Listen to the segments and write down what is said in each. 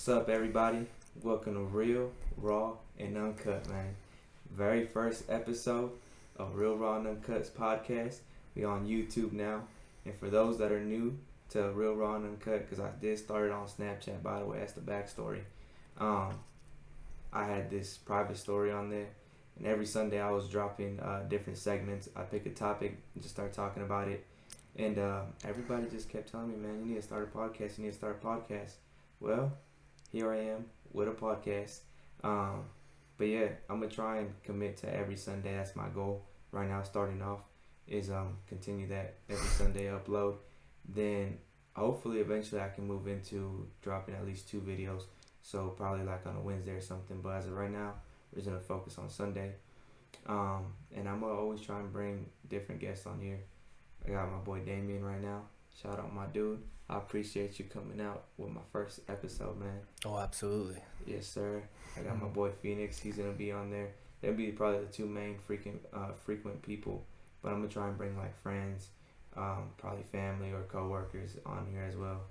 What's up, everybody? Welcome to Real, Raw, and Uncut, man. Very first episode of Real, Raw, and Uncut's podcast. We on YouTube now. And for those that are new to Real, Raw, and Uncut, because I did start it on Snapchat, by the way, that's the backstory. I had this private story on there. And every Sunday I was dropping different segments. I pick a topic and just start talking about it. And everybody just kept telling me, man, you need to start a podcast. You need to start a podcast. Well, here I am with a podcast. But yeah, I'm gonna try and commit to every Sunday. That's my goal right now. Starting off is continue that every Sunday upload. Then hopefully eventually I can move into dropping at least 2 videos. So probably like on a Wednesday or something. But as of right now, we're just gonna focus on Sunday. And I'm gonna always try and bring different guests on here. I got my boy Damien right now. Shout out my dude. I appreciate you coming out with my first episode, man. Oh, absolutely. Yes, sir. I got my boy Phoenix. He's gonna be on there. They'll be probably the 2 main frequent people. But I'm gonna try and bring like friends, probably family or coworkers on here as well.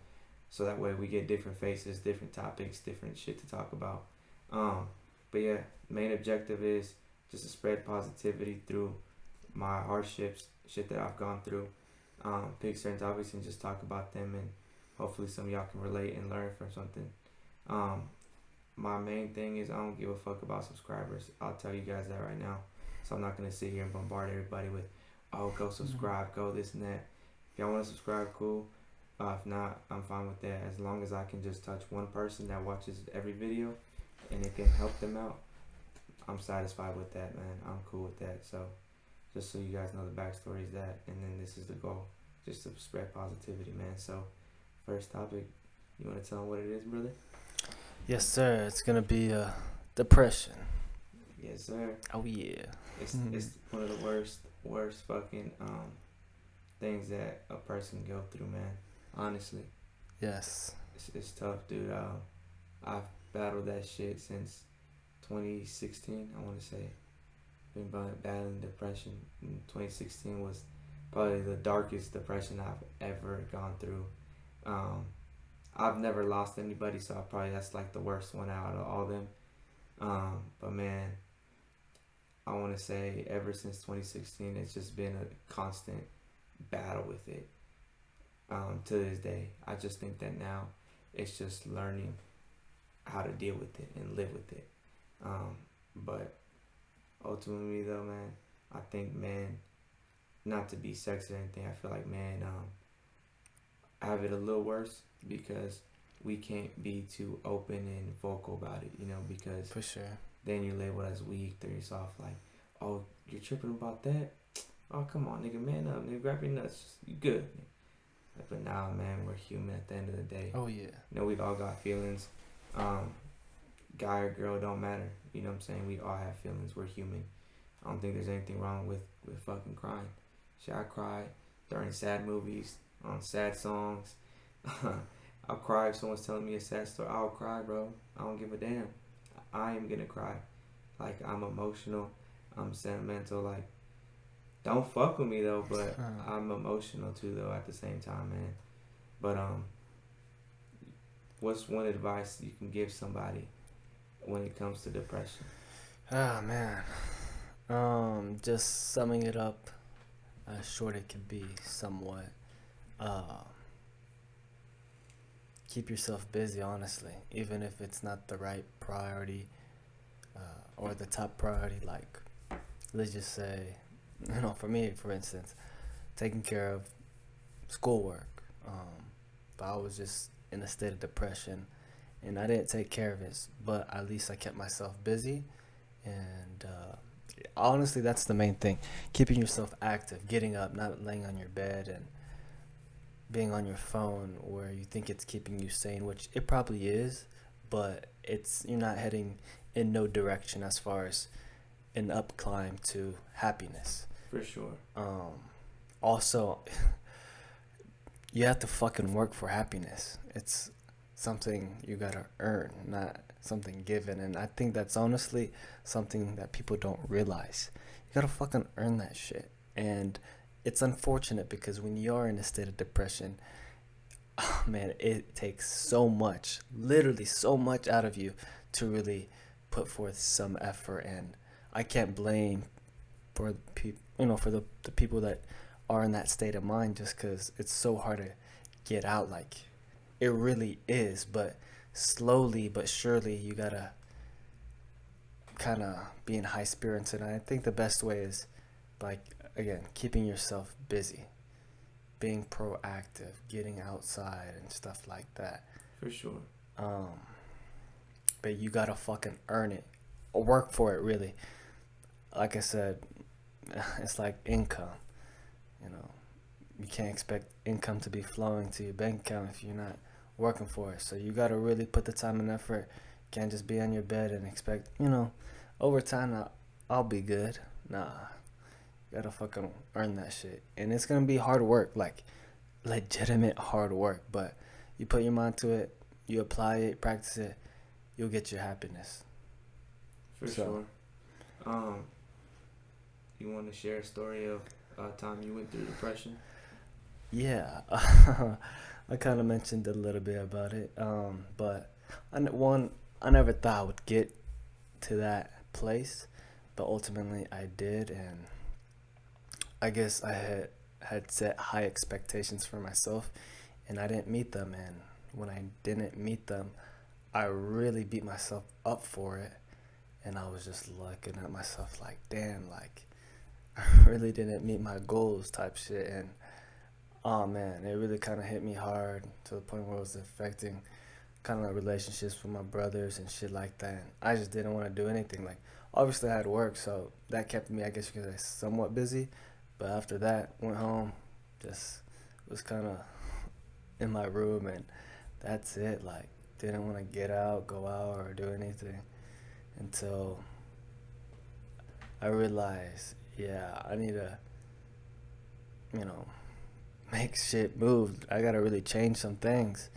So that way we get different faces, different topics, different shit to talk about. But yeah, main objective is just to spread positivity through my hardships, shit that I've gone through. Pick certain topics and just talk about them, and hopefully some of y'all can relate and learn from something. My main thing is I don't give a fuck about subscribers. I'll tell you guys that right now. So I'm not gonna sit here and bombard everybody with, oh, go subscribe, go this and that. If y'all want to subscribe, cool. If not, I'm fine with that. As long as I can just touch one person that watches every video and it can help them out, I'm satisfied with that, man. I'm cool with that. So just so you guys know, the backstory is that, and then this is the goal, just to spread positivity, man. So first topic, you want to tell them what it is, brother? Yes, sir. It's gonna be depression. Yes, sir. Oh yeah. It's one of the worst fucking things that a person can go through, man. Honestly. Yes. It's tough, dude. I've battled that shit since 2016. I want to say. Been battling depression. 2016 was probably the darkest depression I've ever gone through. I've never lost anybody, so that's like the worst one out of all of them. But man, I want to say ever since 2016, it's just been a constant battle with it. To this day, I just think that now it's just learning how to deal with it and live with it. But ultimately though, man, I think, man, not to be sexist or anything, I feel like, man, I have it a little worse because we can't be too open and vocal about it, because For sure. then you're labeled as weak, or you're soft, like, oh, you're tripping about that? Oh, come on, nigga, man up, nigga, grab your nuts, you good. But nah, man, we're human at the end of the day. Oh yeah. We've all got feelings. Guy or girl, don't matter. You know what I'm saying? We all have feelings. We're human. I don't think there's anything wrong with fucking crying. Shit, I cry during sad movies, on sad songs. I'll cry if someone's telling me a sad story. I'll cry, bro. I don't give a damn. I am gonna cry. Like, I'm emotional. I'm sentimental. Like, don't fuck with me though, but I'm emotional too though at the same time, man. But what's one advice you can give somebody when it comes to depression? Ah man. Just summing it up, as short it can be somewhat. Keep yourself busy, honestly, even if it's not the right priority, or the top priority. Like, let's just say, for me, for instance, taking care of schoolwork. If I was just in a state of depression and I didn't take care of it, but at least I kept myself busy. And honestly, that's the main thing. Keeping yourself active, getting up, not laying on your bed and being on your phone where you think it's keeping you sane, which it probably is, but you're not heading in no direction as far as an up climb to happiness. For sure. Also, you have to fucking work for happiness. It's something you gotta earn, not something given. And I think that's honestly something that people don't realize. You gotta fucking earn that shit. And it's unfortunate because when you are in a state of depression, man, it takes so much, literally so much out of you to really put forth some effort. And I can't blame for people, for the people that are in that state of mind, just because it's so hard to get out. Like, it really is. But slowly but surely, you gotta kind of be in high spirits. And I think the best way is, like, again, keeping yourself busy, being proactive, getting outside and stuff like that. For sure. Um, but you gotta fucking earn it or work for it, really. Like I said, it's like income. You know, you can't expect income to be flowing to your bank account if you're not working for it. So you gotta really put the time and effort. Can't just be on your bed and expect, over time I'll be good. Nah, you gotta fucking earn that shit, and it's gonna be hard work, like legitimate hard work. But you put your mind to it, you apply it, practice it, you'll get your happiness. For sure. You want to share a story of a time you went through depression? Yeah, I kind of mentioned a little bit about it. But I never thought I would get to that place, but ultimately I did, and I guess I had set high expectations for myself, and I didn't meet them. And when I didn't meet them, I really beat myself up for it, and I was just looking at myself like, damn, like I really didn't meet my goals type shit. And oh man, it really kind of hit me hard to the point where it was affecting kind of like relationships with my brothers and shit like that. And I just didn't want to do anything. Like, obviously I had work, so that kept me, I guess you could say, somewhat busy. But after that, went home, just was kind of in my room, and that's it. Like, didn't want to get out, go out, or do anything until I realized, yeah, I need to, you know, make shit move. I gotta really change some things.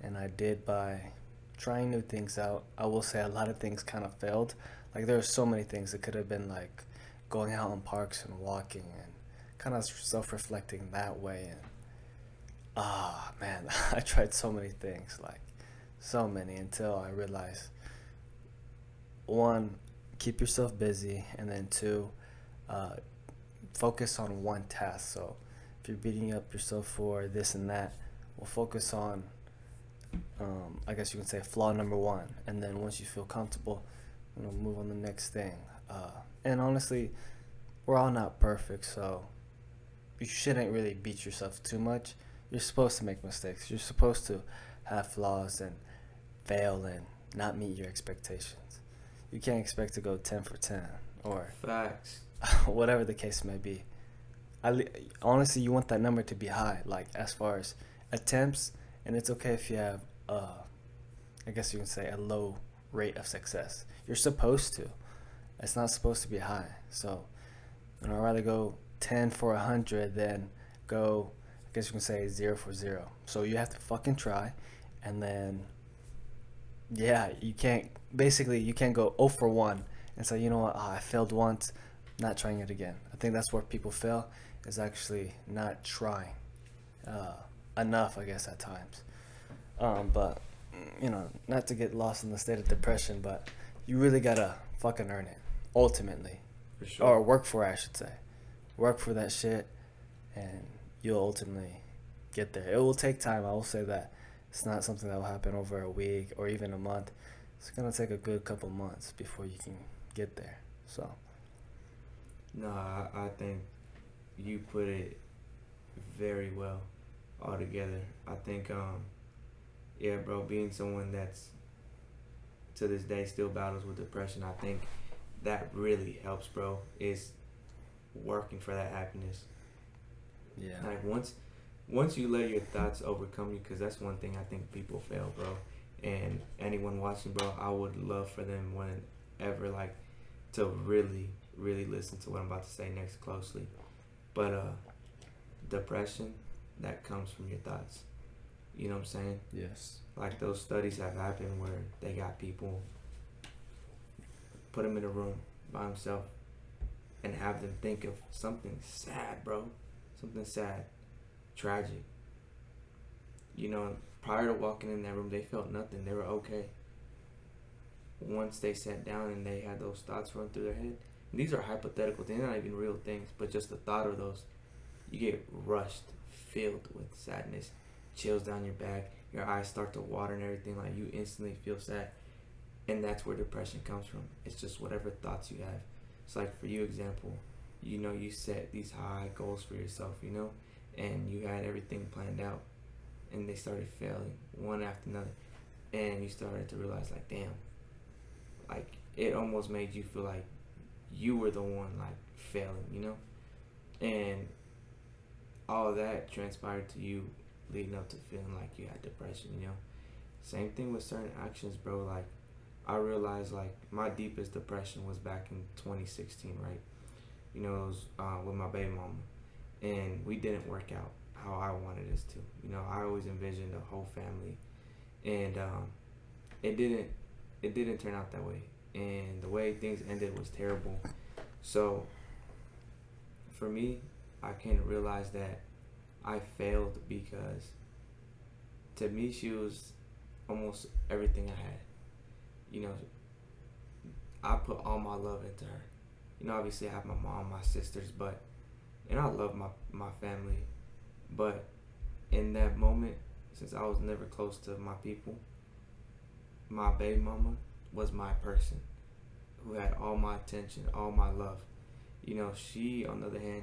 And I did by trying new things out. I will say a lot of things kind of failed. Like, there were so many things that could have been like going out in parks and walking and kind of self-reflecting that way. And man, I tried so many things, like so many, until I realized, one, keep yourself busy, and then two, uh, focus on one task. So if you're beating up yourself for this and that, well, focus on, I guess you can say, flaw number one, and then once you feel comfortable, move on the next thing. And honestly, we're all not perfect, so you shouldn't really beat yourself too much. You're supposed to make mistakes. You're supposed to have flaws and fail and not meet your expectations. You can't expect to go 10 for 10 or Facts. whatever the case may be. Honestly, you want that number to be high, like as far as attempts, and it's okay if you have, I guess you can say, a low rate of success. You're supposed to. It's not supposed to be high. So, I'd rather go 10 for 100 than go, I guess you can say, 0 for 0. So you have to fucking try, and then, yeah, you can't go 0 for 1 and say, you know what, I failed once, not trying it again. I think that's where people fail, is actually not trying enough, I guess, at times. But, not to get lost in the state of depression, but you really gotta fucking earn it, ultimately. For sure. Or work for it, I should say. Work for that shit, and you'll ultimately get there. It will take time, I will say that. It's not something that will happen over a week or even a month. It's gonna take a good couple months before you can get there. So. No, I think you put it very well altogether. I think, yeah, bro, being someone that's to this day still battles with depression, I think that really helps, bro, is working for that happiness. Yeah. Like, once you let your thoughts overcome you, because that's one thing I think people fail, bro. And anyone watching, bro, I would love for them whenever, like, to really, really listen to what I'm about to say next closely. But depression, that comes from your thoughts. You know what I'm saying? Yes. Like, those studies have happened where they got people, put them in a room by themselves, and have them think of something sad, bro. Something sad, tragic. You know, prior to walking in that room, they felt nothing. They were okay. Once they sat down and they had those thoughts run through their head, and these are hypothetical, they're not even real things, but just the thought of those, you get rushed, filled with sadness, chills down your back, your eyes start to water and everything, like you instantly feel sad. And that's where depression comes from. It's just whatever thoughts you have. It's like, for you example, you know, you set these high goals for yourself, you know, and you had everything planned out, and they started failing one after another, and you started to realize, like, damn, like, it almost made you feel like you were the one, like, failing, you know. And all that transpired to you leading up to feeling like you had depression, you know. Same thing with certain actions, bro. Like, I realized, like, my deepest depression was back in 2016, right? You know, it was with my baby mama, and we didn't work out how I wanted us to. You know, I always envisioned a whole family, and it didn't turn out that way, and the way things ended was terrible. So for me, I came to realize that I failed because, to me, she was almost everything I had. You know, I put all my love into her. You know, obviously I have my mom, my sisters, and I love my family. But in that moment, since I was never close to my people, my baby mama was my person who had all my attention, all my love. You know, she, on the other hand,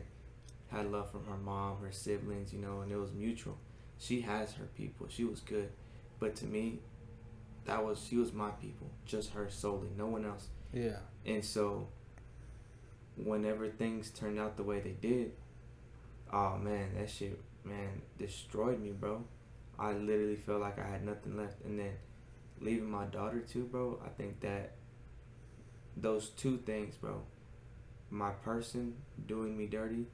had love from her mom, her siblings, you know, and it was mutual. She has her people. She was good. But to me, she was my people, just her solely, no one else. Yeah. And so whenever things turned out the way they did, oh man, that shit, man, destroyed me, bro. I literally felt like I had nothing left. And then leaving my daughter too, bro, I think that those two things, bro, my person doing me dirty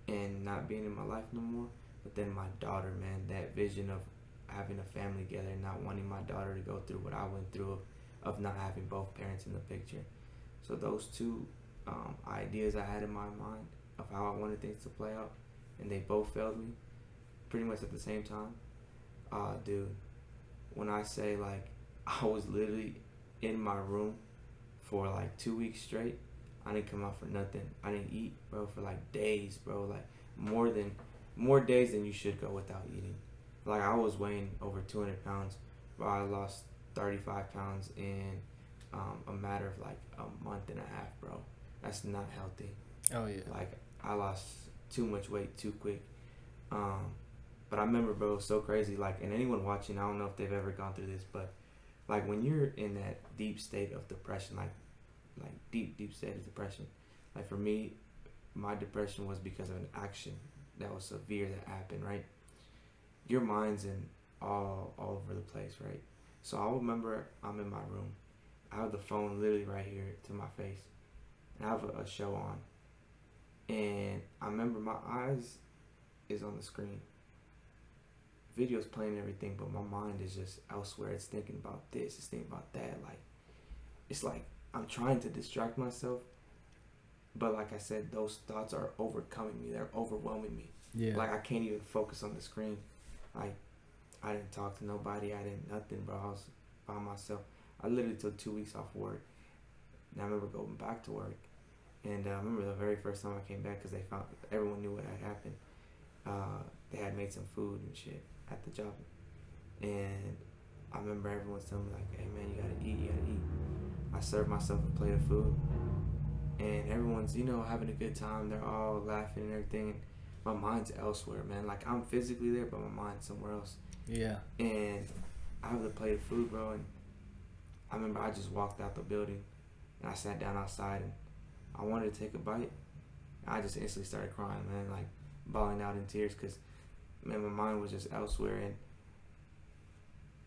and not being in my life no more, but then my daughter, man, that vision of having a family together and not wanting my daughter to go through what I went through of not having both parents in the picture. So those two ideas I had in my mind of how I wanted things to play out, and they both failed me pretty much at the same time. Dude, when I say, like, I was literally in my room for like 2 weeks straight, I didn't come out for nothing. I didn't eat, bro, for like days, bro, like more days than you should go without eating. Like, I was weighing over 200 pounds, but I lost 35 pounds in a matter of like a month and a half, bro. That's not healthy. Oh yeah. Like, I lost too much weight too quick. But I remember, bro, it was so crazy. Like, and anyone watching, I don't know if they've ever gone through this, but like when you're in that deep state of depression, like deep state of depression. Like, for me, my depression was because of an action that was severe that happened, right? Your mind's in all over the place, right? So I remember I'm in my room. I have the phone literally right here to my face, and I have a show on. And I remember my eyes is on the screen. Video's playing and everything, but my mind is just elsewhere. It's thinking about this, it's thinking about that. Like, it's like I'm trying to distract myself, but like I said, those thoughts are overcoming me. They're overwhelming me. Yeah. Like, I can't even focus on the screen. Like, I didn't talk to nobody. I didn't nothing, bro. I was by myself. I literally took 2 weeks off work. And I remember going back to work. And I remember the very first time I came back, because they found everyone knew what had happened. They had made some food and shit at the job. And I remember everyone telling me, like, hey, man, you gotta eat, you gotta eat. I served myself a plate of food. And everyone's, you know, having a good time. They're all laughing and everything. My mind's elsewhere, man. Like, I'm physically there, but my mind's somewhere else. Yeah. And I have the plate of food, bro, and I remember I just walked out the building, and I sat down outside, and I wanted to take a bite. I just instantly started crying, man, like bawling out in tears, because, man, my mind was just elsewhere. And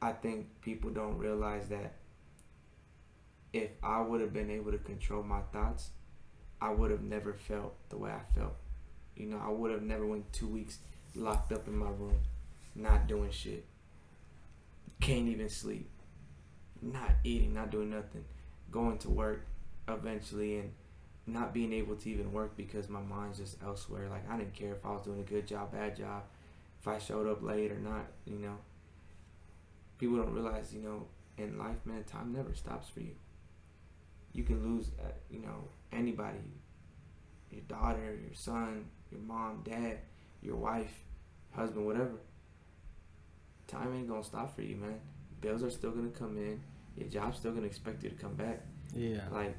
I think people don't realize that if I would have been able to control my thoughts, I would have never felt the way I felt. You know, I would have never went 2 weeks locked up in my room, not doing shit, can't even sleep, not eating, not doing nothing, going to work eventually, and not being able to even work because my mind's just elsewhere. Like, I didn't care if I was doing a good job, bad job, if I showed up late or not, you know. People don't realize, in life, man, time never stops for you. You can lose, anybody, your daughter, your son, your mom, dad, your wife, husband, whatever. Time ain't gonna stop for you, man. Bills are still gonna come in. Your job's still gonna expect you to come back. Yeah. Like,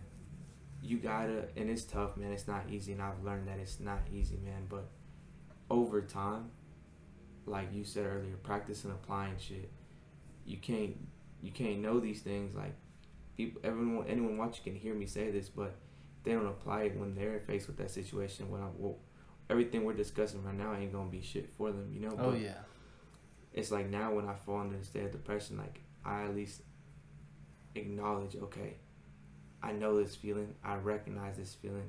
you gotta, and it's tough, man. It's not easy, and I've learned that it's not easy, man. But over time, like you said earlier, practice and applying shit. You can't know these things. Like, anyone watching can hear me say this, but they don't apply it when they're faced with that situation. Everything we're discussing right now ain't gonna be shit for them, Oh But yeah. it's like now when I fall into the state of depression, like I at least acknowledge, okay, I know this feeling, I recognize this feeling.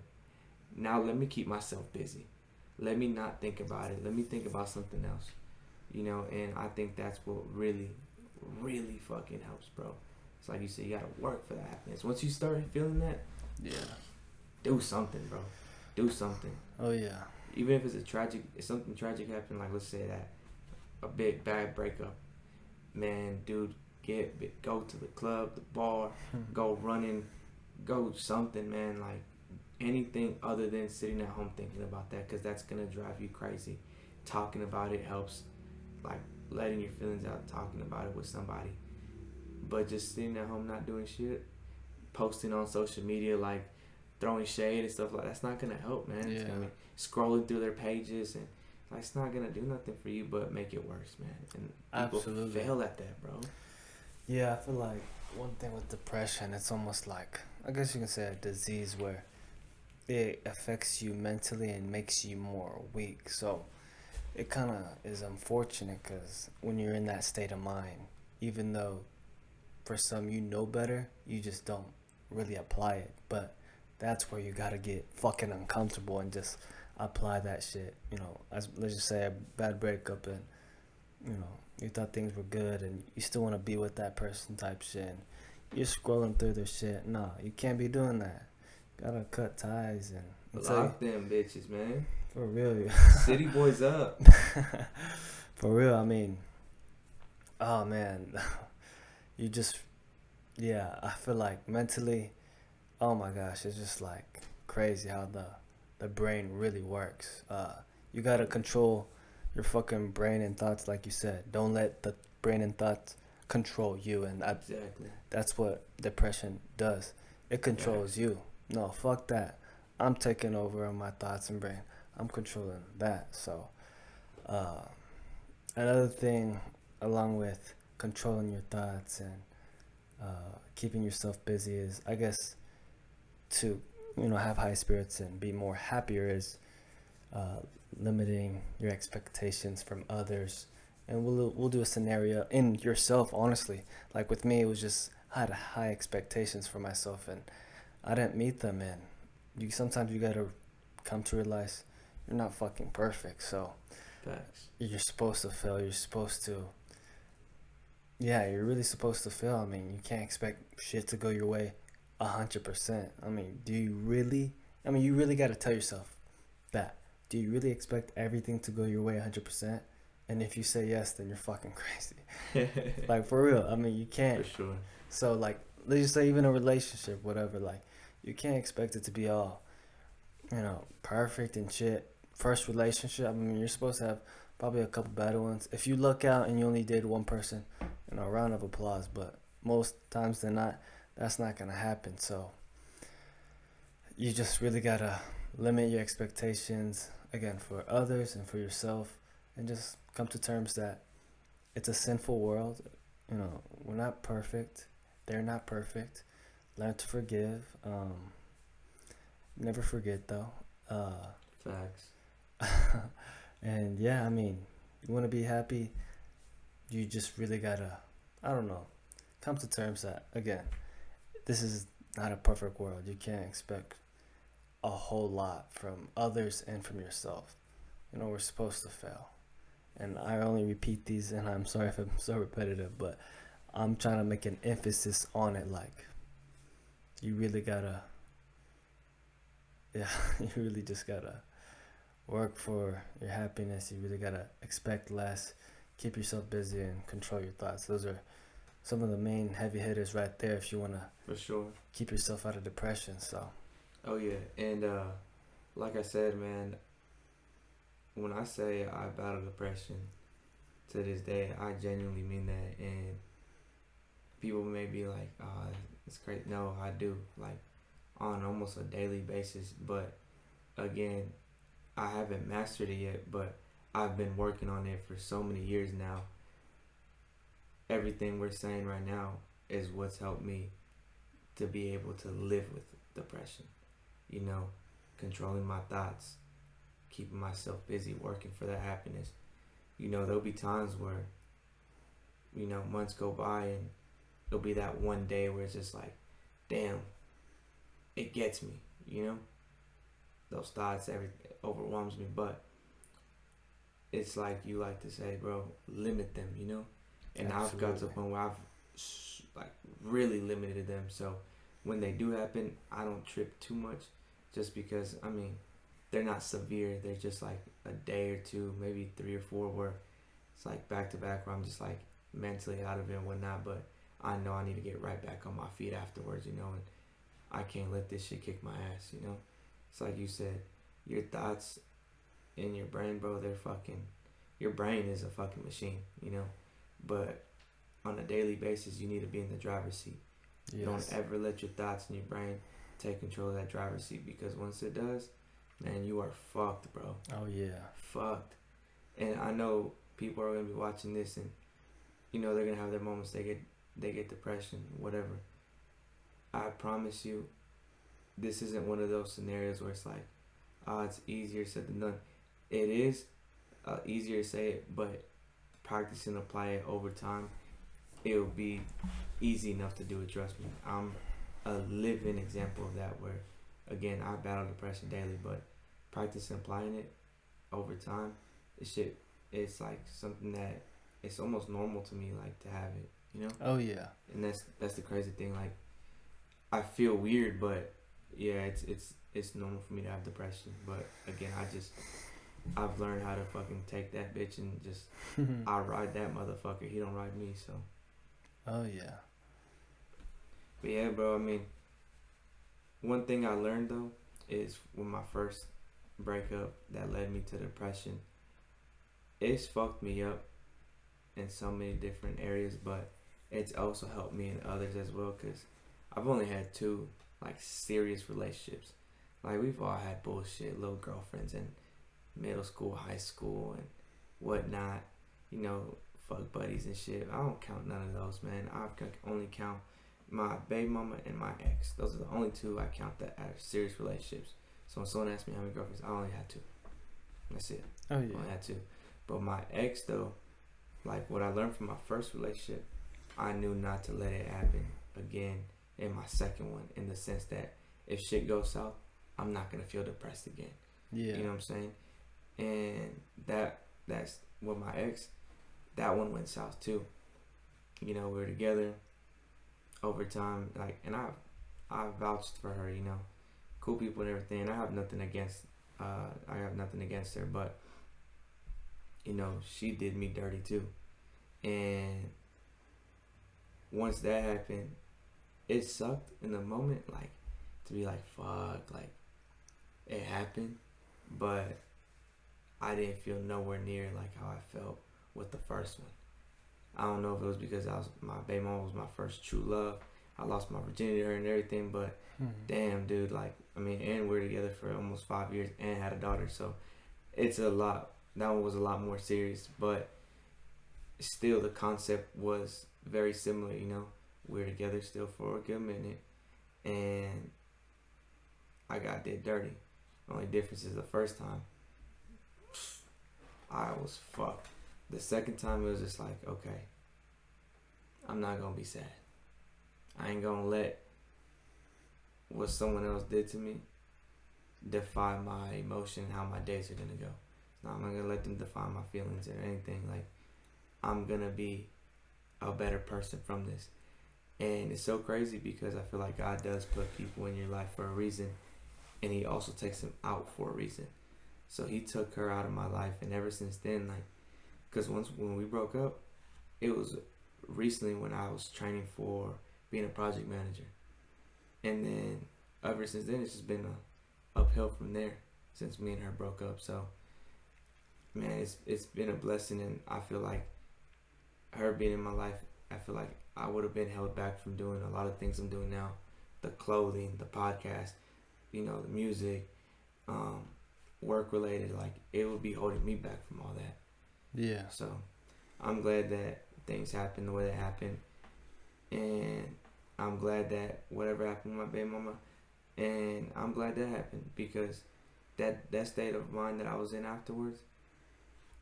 Now let me keep myself busy. Let me not think about it. Let me think about something else. And I think that's what really, really fucking helps, bro. It's like you said, you gotta work for that happiness. Once you start feeling that, Yeah. do something, bro. Do something. Oh yeah. Even if if something tragic happened, like let's say that a big bad breakup, man, dude, go to the club, the bar, go running, go something, man. Like anything other than sitting at home thinking about that, because that's gonna drive you crazy. Talking about it helps, like letting your feelings out, talking about it with somebody. But just sitting at home not doing shit, posting on social media, like throwing shade and stuff like that's not gonna help, man. Yeah. It's gonna be scrolling through their pages, and like it's not gonna do nothing for you but make it worse, man. And people Absolutely. fail at that, bro. Yeah, I feel like one thing with depression, it's almost like, I guess you can say, a disease where it affects you mentally and makes you more weak. So it kind of is unfortunate because when you're in that state of mind, even though for some you know better, you just don't really apply it. But that's where you gotta get fucking uncomfortable and just apply that shit. Let's just say a bad breakup, and you thought things were good and you still want to be with that person type shit. And you're scrolling through their shit. Nah, you can't be doing that. Gotta cut ties and Block them bitches, man. for real. City boys up. For real, I mean, oh man, you just, yeah, I feel like mentally, oh my gosh, it's just like crazy how the brain really works. You gotta control your fucking brain and thoughts, like you said. Don't let the brain and thoughts control you, and Exactly. that's what depression does. It controls you. No, fuck that. I'm taking over on my thoughts and brain. I'm controlling that. So, uh, another thing, along with controlling your thoughts and keeping yourself busy, is, I guess, to have high spirits and be more happier, is limiting your expectations from others. And we'll do a scenario in yourself, honestly. Like with me, it was just, I had high expectations for myself and I didn't meet them. And sometimes you gotta come to realize you're not fucking perfect. So Facts. you're supposed to fail. You're supposed to, yeah, you're really supposed to fail. I mean, you can't expect shit to go your way 100%. I mean, you really gotta tell yourself that. Do you really expect everything to go your way 100%? And if you say yes, then you're fucking crazy. Like, for real. I mean, you can't. For sure. So, like, let's just say even a relationship, whatever, like, you can't expect it to be all, perfect and shit. First relationship, I mean, you're supposed to have probably a couple better ones. If you look out and you only date one person, a round of applause. But most times than not, that's not going to happen. So, you just really got to limit your expectations, again, for others and for yourself, and just come to terms that it's a sinful world. We're not perfect. They're not perfect. Learn to forgive. Never forget, though. Facts. And yeah, I mean, you want to be happy, you just really gotta, I don't know, come to terms that, again, this is not a perfect world. You can't expect a whole lot from others and from yourself. We're supposed to fail. And I only repeat these, and I'm sorry if I'm so repetitive, but I'm trying to make an emphasis on it. Like, you really gotta, yeah, you really just gotta work for your happiness. You really gotta expect less. keep yourself busy and control your thoughts. Those are some of the main heavy hitters right there if you want to For sure. keep yourself out of depression. So, Oh yeah, and like I said, man, when I say I battle depression to this day, I genuinely mean that. And people may be like, "Oh, it's crazy." No, I do, like on almost a daily basis. But again, I haven't mastered it yet, but I've been working on it for so many years now. Everything we're saying right now is what's helped me to be able to live with depression. You know, controlling my thoughts, keeping myself busy, working for that happiness. You know, there'll be times where, you know, months go by and it'll be that one day where it's just like, damn, it gets me, you know? Those thoughts, everything overwhelms me, but it's like you like to say, bro, limit them, you know? And I've got to a point where I've like really limited them. So when they do happen, I don't trip too much just because, I mean, they're not severe. They're just like a day or two, maybe 3 or 4 where it's like back to back where I'm just like mentally out of it and whatnot. But I know I need to get right back on my feet afterwards, you know, and I can't let this shit kick my ass, you know? It's like you said, your thoughts in your brain, bro, they're fucking, your brain is a fucking machine, you know? But on a daily basis, you need to be in the driver's seat. Yes. Don't ever let your thoughts and your brain take control of that driver's seat, because once it does, man, you are fucked, bro. Oh, yeah. Fucked. And I know people are going to be watching this and, you know, they're going to have their moments. They get depression, whatever. I promise you, this isn't one of those scenarios where it's like, oh, it's easier said than done. It is easier to say it, but practice and apply it over time, it'll be easy enough to do it. Trust me. I'm a living example of that, where again, I battle depression daily, but practice and applying it over time, it's like something that it's almost normal to me, like to have it, you know? Oh yeah. And that's the crazy thing. Like, I feel weird, but yeah, it's normal for me to have depression. But again, I've learned how to fucking take that bitch and just I ride that motherfucker. He don't ride me, so. Oh yeah. But yeah, bro, I mean, one thing I learned though is when my first breakup that led me to depression, it's fucked me up in so many different areas, but it's also helped me in others as well, because I've only had 2 like serious relationships. Like, we've all had bullshit little girlfriends in middle school, high school, and whatnot, you know, fuck buddies and shit. I don't count none of those, man. I can only count my baby mama and my ex. Those are the only 2 I count that are serious relationships. So when someone asks me how many girlfriends, I only had 2. That's it. Oh yeah. I only had 2. But my ex though, like what I learned from my first relationship, I knew not to let it happen again in my second one, in the sense that if shit goes south, I'm not gonna feel depressed again. Yeah. You know what I'm saying? And that's with my ex, that one went south too. You know, we were together over time, like, and I vouched for her, you know, cool people and everything. And I have nothing against her, but you know, she did me dirty too. And once that happened, it sucked in the moment, like, to be like, fuck, like, it happened, but I didn't feel nowhere near like how I felt with the first one. I don't know if it was because my baby mom was my first true love. I lost my virginity to her and everything, but damn, dude, like, I mean, and we're together for almost 5 years and had a daughter, so it's a lot. That one was a lot more serious, but still the concept was very similar, you know. We were together still for a good minute, and I got did dirty. The only difference is the first time, I was fucked. The second time, it was just like, okay, I'm not gonna be sad. I ain't gonna let what someone else did to me define my emotion and how my days are gonna go. No, I'm not gonna let them define my feelings or anything. Like, I'm gonna be a better person from this. And it's so crazy because I feel like God does put people in your life for a reason, and He also takes them out for a reason. So He took her out of my life, and ever since then, like, Because when we broke up, it was recently when I was training for being a project manager, and then ever since then it's just been a uphill from there since me and her broke up. So man, it's been a blessing, and I feel like her being in my life, I feel like I would have been held back from doing a lot of things I'm doing now, the clothing, the podcast, the music, um, work related. Like it would be holding me back from all that. Yeah. So I'm glad that things happened the way they happened, and I'm glad that whatever happened with my baby mama, and I'm glad that happened because that state of mind that I was in afterwards,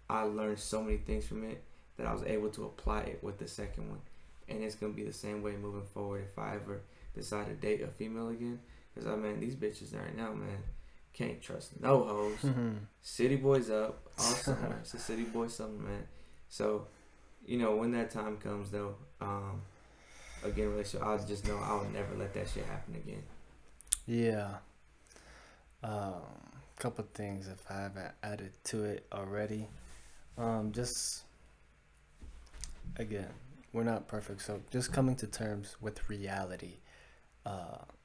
I learned so many things from it that I was able to apply it with the second one, and it's gonna be the same way moving forward if I ever decide to date a female again. Cause these bitches right now, man, can't trust no hoes. City boys up all summer. It's a city boy summer, man. So, when that time comes though, again, relationship, I'll just know I'll never let that shit happen again. Yeah. Couple things if I haven't added to it already. Just again, we're not perfect, so just coming to terms with reality.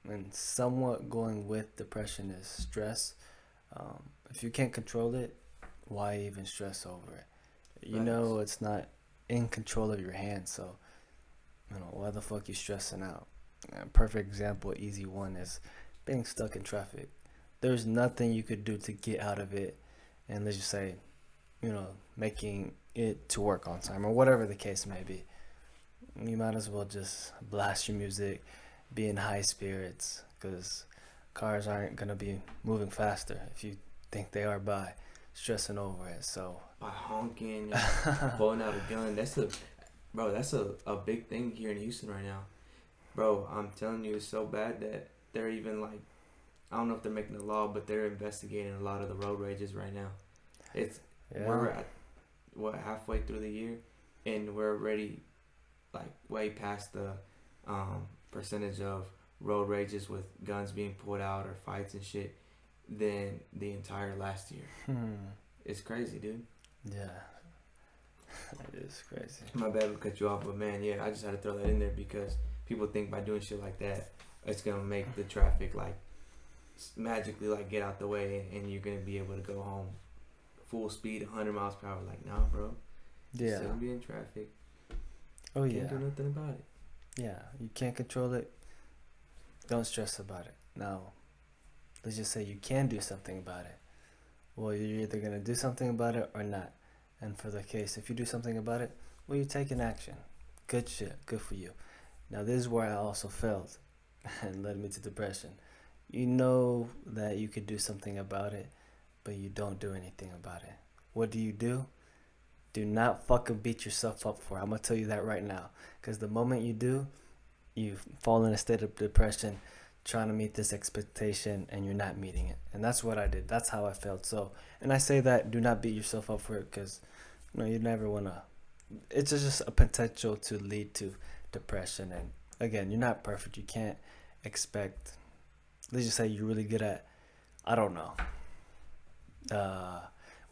And somewhat going with depression is stress. If you can't control it, why even stress over it? It's not in control of your hands, so why the fuck you stressing out? A perfect example, easy one, is being stuck in traffic. There's nothing you could do to get out of it, and let's just say, making it to work on time or whatever the case may be. You might as well just blast your music, be in high spirits, because cars aren't gonna be moving faster if you think they are by stressing over it. So by honking and pulling out a gun, that's a big thing here in Houston right now, bro. I'm telling you, it's so bad that they're even like, I don't know if they're making a law, but they're investigating a lot of the road rages right now. We're at halfway through the year, and we're already like way past the percentage of road rages with guns being pulled out or fights and shit than the entire last year. It's crazy, dude. Yeah, it is crazy. My bad to cut you off, but man, yeah, I just had to throw that in there because people think by doing shit like that, it's gonna make the traffic like magically like get out the way and you're gonna be able to go home full speed 100 miles per hour. Like, nah, bro. Yeah. Still be in traffic. Oh, yeah. Can't do nothing about it. Yeah, you can't control it. Don't stress about it. Now, let's just say you can do something about it. Well, you're either going to do something about it or not. And for the case, if you do something about it, well, you take an action. Good shit. Good for you. Now, this is where I also failed and led me to depression. You know that you could do something about it, but you don't do anything about it. What do? Do not fucking beat yourself up for it. I'm going to tell you that right now. Because the moment you do, you fall in a state of depression trying to meet this expectation and you're not meeting it. And that's what I did. That's how I felt. So, and I say that, do not beat yourself up for it because, you never want to. It's just a potential to lead to depression. And again, you're not perfect. You can't expect, let's just say you're really good at, I don't know,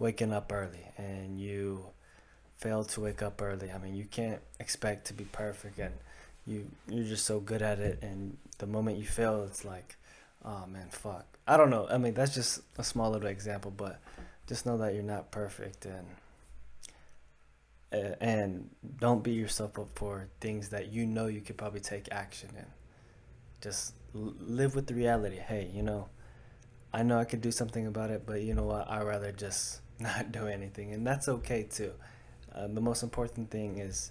waking up early and you fail to wake up early. I mean, you can't expect to be perfect, and you're just so good at it, and the moment you fail, it's like, oh man, fuck. I don't know. I mean, that's just a small little example, but just know that you're not perfect, and don't beat yourself up for things that you could probably take action in. Just live with the reality. Hey, I know I could do something about it, but you know what? I'd rather just not do anything, and that's okay too. The most important thing is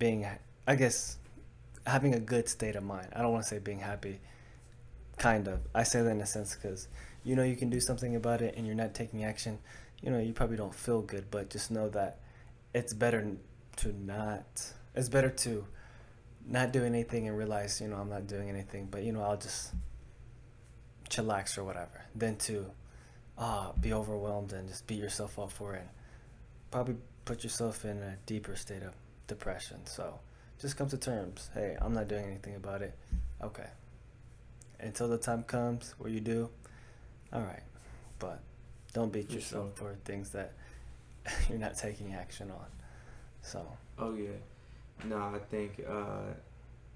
having a good state of mind. I don't want to say being happy, kind of. I say that in a sense because, you can do something about it and you're not taking action. You probably don't feel good, but just know that it's better to not do anything and realize, I'm not doing anything, but, I'll just chillax or whatever, than to be overwhelmed and just beat yourself up for it and probably put yourself in a deeper state of depression. So just come to terms. Hey, I'm not doing anything about it. Okay. Until the time comes where you do, all right. But don't beat yourself for things that you're not taking action on. So. Oh yeah. No, I think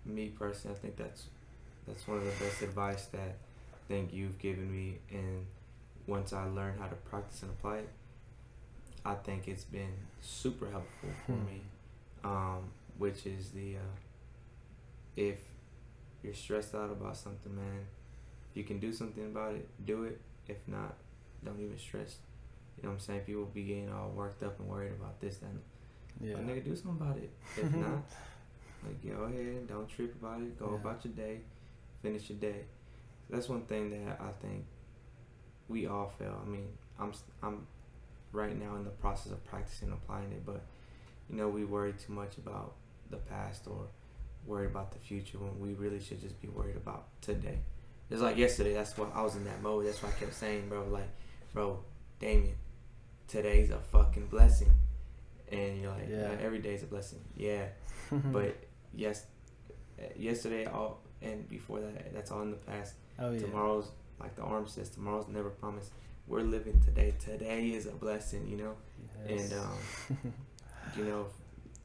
me personally, I think that's one of the best advice that I think you've given me. And once I learned how to practice and apply it, I think it's been super helpful for me. Which is if you're stressed out about something, man, if you can do something about it, do it. If not, don't even stress. You know what I'm saying? People be getting all worked up and worried about this, that, and Yeah. but nigga, do something about it. If not, like, go ahead, don't trip about it. Go about your day, finish your day. That's one thing that I think we all fail. I mean, I'm right now in the process of practicing applying it, but we worry too much about the past or worry about the future when we really should just be worried about today. It's like yesterday. That's why I was in that mode. That's why I kept saying, bro, Damien, today's a fucking blessing. And you're like, yeah, every day's a blessing. Yeah. But yesterday, and before that, that's all in the past. Oh, yeah. Tomorrow's, like the arm says, tomorrow's never promised. We're living today. Today is a blessing, Yes. And,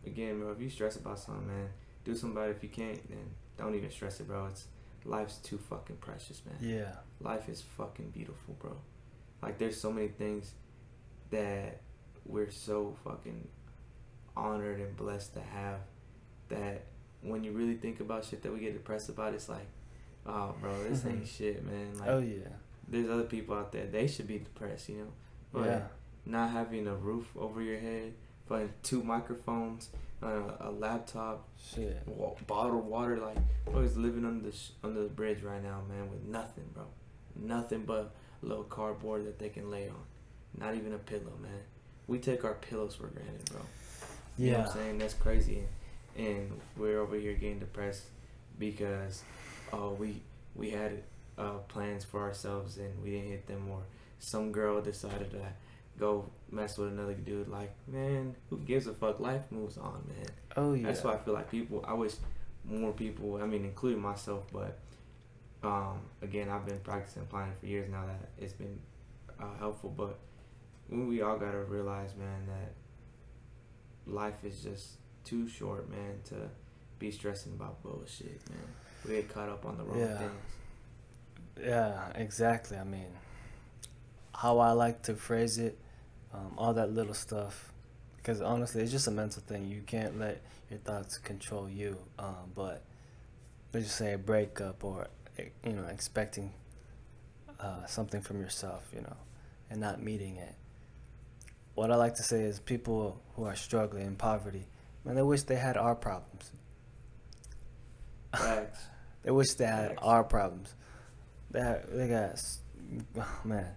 again, bro, if you stress about something, man, do something about it. If you can't, then don't even stress it, bro. Life's too fucking precious, man. Yeah. Life is fucking beautiful, bro. Like, there's so many things that we're so fucking honored and blessed to have that when you really think about shit that we get depressed about, it's like, oh, bro, this ain't shit, man. Like, oh, yeah. There's other people out there, they should be depressed, But not having a roof over your head, but 2 microphones, a laptop, shit, bottled water, like, bro, he's living under the bridge right now, man, with nothing, bro. Nothing but a little cardboard that they can lay on. Not even a pillow, man. We take our pillows for granted, bro. You know what I'm saying? That's crazy. And we're over here getting depressed because we had plans for ourselves and we didn't hit them, or some girl decided to go mess with another dude. Like, man, who gives a fuck? Life moves on, man. Oh, yeah. That's why I feel like I wish more people, I mean, including myself, but again, I've been practicing applying for years now that it's been helpful, but we all gotta realize, man, that life is just too short, man, to be stressing about bullshit, man. We get caught up on the wrong things. Yeah, exactly. I mean, how I like to phrase it, all that little stuff, because honestly, it's just a mental thing. You can't let your thoughts control you. But let's just say a breakup, or expecting something from yourself, and not meeting it. What I like to say is people who are struggling in poverty, man, they wish they had our problems. Facts. They wish they had our problems. They got, oh, man,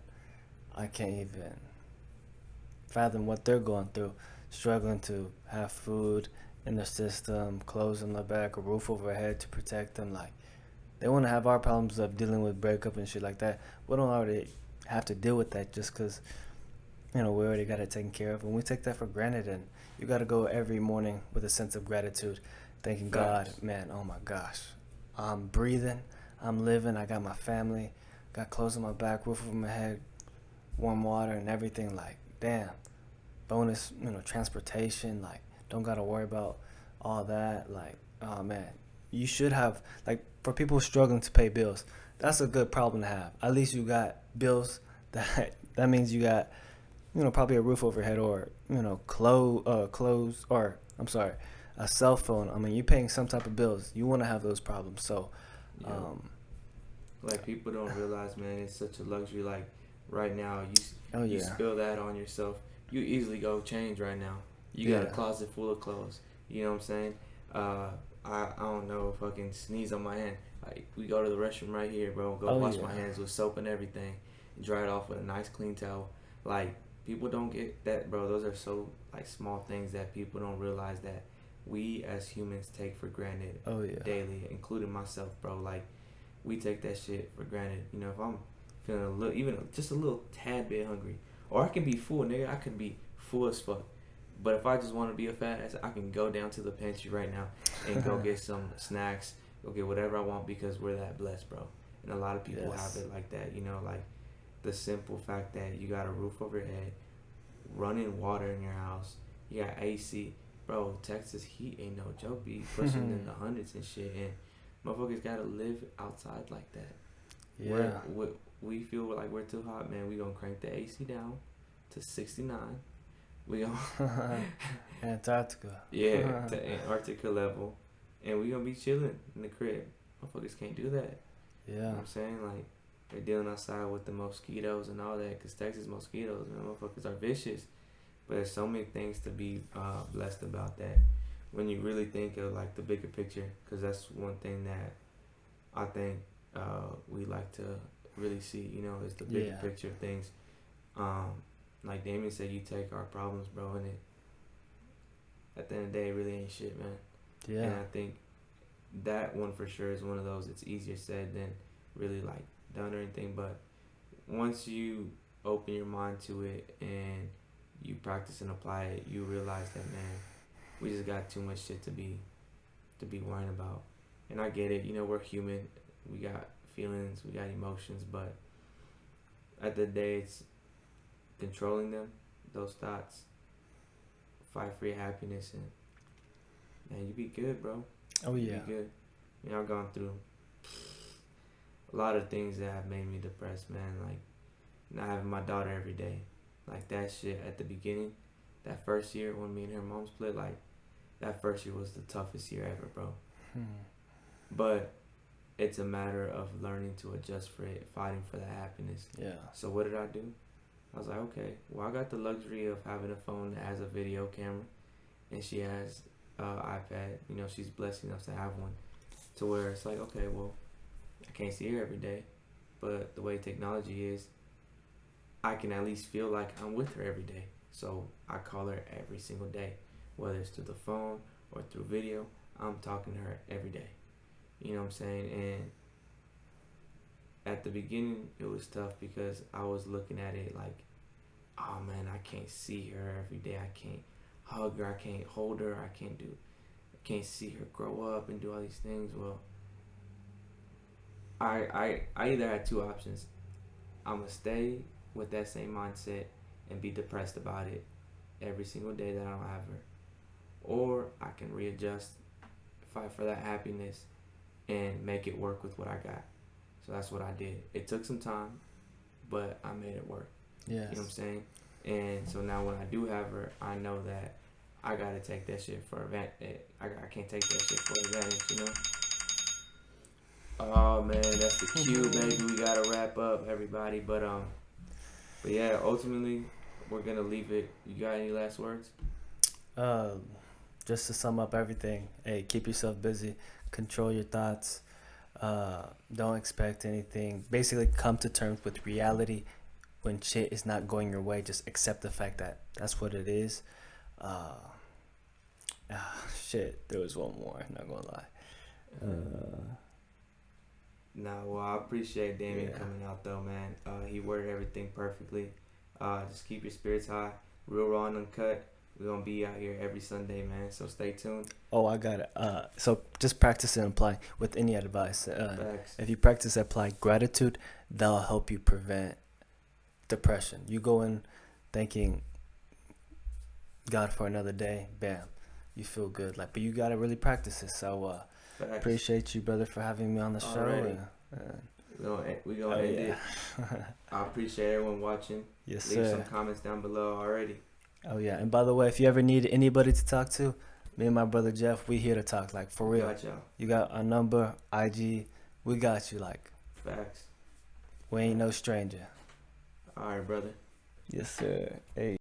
I can't even fathom what they're going through, struggling to have food in their system, clothes on their back, a roof over their head to protect them. Like, they want to have our problems of dealing with breakup and shit like that. We don't already have to deal with that just because, we already got it taken care of. And we take that for granted. And you got to go every morning with a sense of gratitude, thanking God, man, oh my gosh, I'm breathing, I'm living, I got my family, got clothes on my back, roof over my head, warm water and everything. Like, damn, bonus, transportation, like, don't got to worry about all that. Like, oh man, you should have, like, for people struggling to pay bills, that's a good problem to have. At least you got bills. That means you got, probably a roof over your head, or, clothes, or, I'm sorry, a cell phone. I mean, you're paying some type of bills. You want to have those problems. So, like, people don't realize, man, it's such a luxury. Like, right now, you spill that on yourself, you easily go change right now. You got a closet full of clothes. You know what I'm saying? I don't know, fucking sneeze on my hand. Like, we go to the restroom right here, bro. Go wash my hands with soap and everything. Dry it off with a nice clean towel. Like, people don't get that, bro. Those are so, like, small things that people don't realize that we as humans take for granted daily, including myself, bro. Like, we take that shit for granted. If I'm feeling a little, even just a little tad bit hungry, or I can be full, nigga. I can be full as fuck. But if I just want to be a fat ass, I can go down to the pantry right now and go get some snacks, go get whatever I want, because we're that blessed, bro. And a lot of people have it like that, like the simple fact that you got a roof over your head, running water in your house. You got AC. Bro, Texas heat ain't no joke. Be pushing in the hundreds and shit. And motherfuckers gotta live outside like that. Yeah. We feel like we're too hot, man. We gonna crank the AC down to 69. We gonna Antarctica. yeah, to Antarctica level, and we gonna be chilling in the crib. Motherfuckers can't do that. Yeah. You know what I'm saying? Like, they're dealing outside with the mosquitoes and all that, because Texas mosquitoes, man, motherfuckers are vicious. But there's so many things to be blessed about that when you really think of, like, the bigger picture, because that's one thing that I think we like to really see, you know, is the bigger picture of things. Like Damien said, you take our problems, bro, and it, at the end of the day, it really ain't shit, man. Yeah. And I think that one for sure is one of those, it's easier said than really, like, done or anything. But once you open your mind to it and you practice and apply it, you realize that, man, we just got too much shit to be worrying about. And I get it, you know, we're human, we got feelings, we got emotions, but at the end of the day, it's controlling them, those thoughts, fight for your happiness, and man, you be good, bro. Oh yeah. You be good. You know, I've gone through a lot of things that have made me depressed, man. Like, not having my daughter every day, like that shit at the beginning, that first year when me and her mom split, like that first year was the toughest year ever, bro. But it's a matter of learning to adjust for it, fighting for that happiness. Yeah. So what did I do? I was like, okay, well, I got the luxury of having a phone that has a video camera, and she has iPad. You know, she's blessed enough to have one, to where it's like, okay, well, I can't see her every day, but the way technology is, I can at least feel like I'm with her every day. So I call her every single day, whether it's through the phone or through video. I'm talking to her every day. You know what I'm saying? And at the beginning, it was tough because I was looking at it like, oh man, I can't see her every day. I can't hug her. I can't hold her. I can't see her grow up and do all these things. Well, I either had two options. I'm going to stay with that same mindset and be depressed about it every single day that I don't have her. Or I can readjust, fight for that happiness, and make it work with what I got. So that's what I did. It took some time, but I made it work. Yes. You know what I'm saying? And so now when I do have her, I know that I gotta take that shit for advantage. I can't take that shit for advantage, you know? Oh man, that's the cue, baby. We gotta wrap up, everybody. But yeah, ultimately, we're gonna leave it. You got any last words? Just to sum up everything, hey, keep yourself busy, control your thoughts, don't expect anything. Basically, come to terms with reality. When shit is not going your way, just accept the fact that that's what it is. Shit, there was one more, not gonna lie. Nah, well, I appreciate Damien coming out, though, man. He worded everything perfectly. Just keep your spirits high. Real.Raw.Uncut. We're going to be out here every Sunday, man, so stay tuned. Oh, I got it. So just practice and apply with any advice. Facts. If you practice and apply gratitude, that'll help you prevent depression. You go in thanking God for another day, bam, you feel good. Like, but you got to really practice it. So appreciate you, brother, for having me on the show. We're going to end it. I appreciate everyone watching. Yes, Leave sir. some comments down below already. Oh, yeah. And by the way, if you ever need anybody to talk to, me and my brother Jeff, we here to talk, like, for real. Got y'all. You got our number, IG, we got you, like. Facts. We ain't no stranger. All right, brother. Yes, sir. Hey.